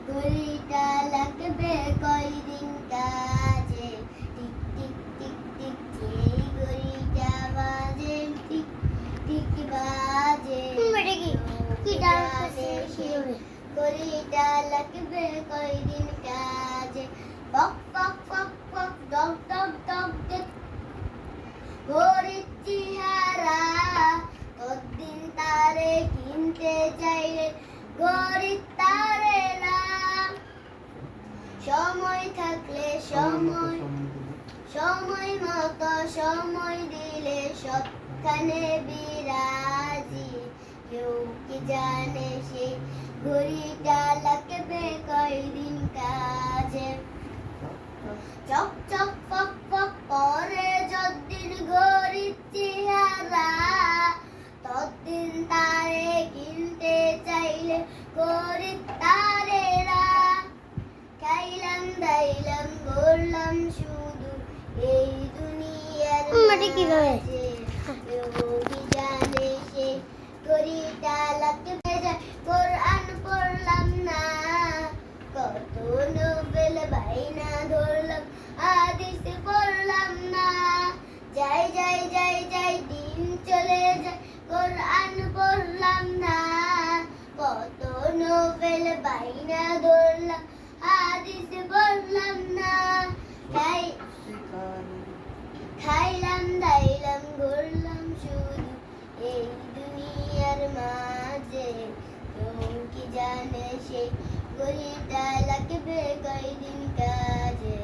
ঘড়িটা লাগবে কয়দিন কাজে, টিক টিক টিক টিক যেই ঘড়িটা বাজে, টিক টিক বাজে। ঘড়িটা লাগবে কয়দিন কাজে, পক পক পক পক ডক ডক ডক ডক। ঘড়ির চেহারা ততদিন তারে কিনতে চাইলে ঘড়ির তারে না। সময় থাকলে সময় মতো সময় দিলে সবখানে বিরাজি। কেউ কি জানে সেই ঘড়িটা লাগবে কয়দিন কাজে, চক চক পক পক করে যতদিন ঘড়ির চেহারা, ততদিন তারে কিনতে চাইলে ঘড়ির তারে না। খাইলাম দাইলাম ঘুরলাম শুধু এই দুনিয়ার মাঝে, কেউ কি জানে সেই ঘড়িটা লাগবে যায়। কোরআন পড়লাম না, কত নোবেল বাইনা ধরলাম, হাদিস পড়লাম না। যাই যাই যাই যাই দিন চলে যায়, কোরআন পড়লাম না, কত নোবেল বাইনা ধরলাম, হাদিস পড়লাম না। খাইলাম দাইলাম ঘুরলাম শুধু এই দুনিয়ার মাঝে, কেউ কি জানে সেই ঘড়িটা লাগবে কয়দিন কাজে।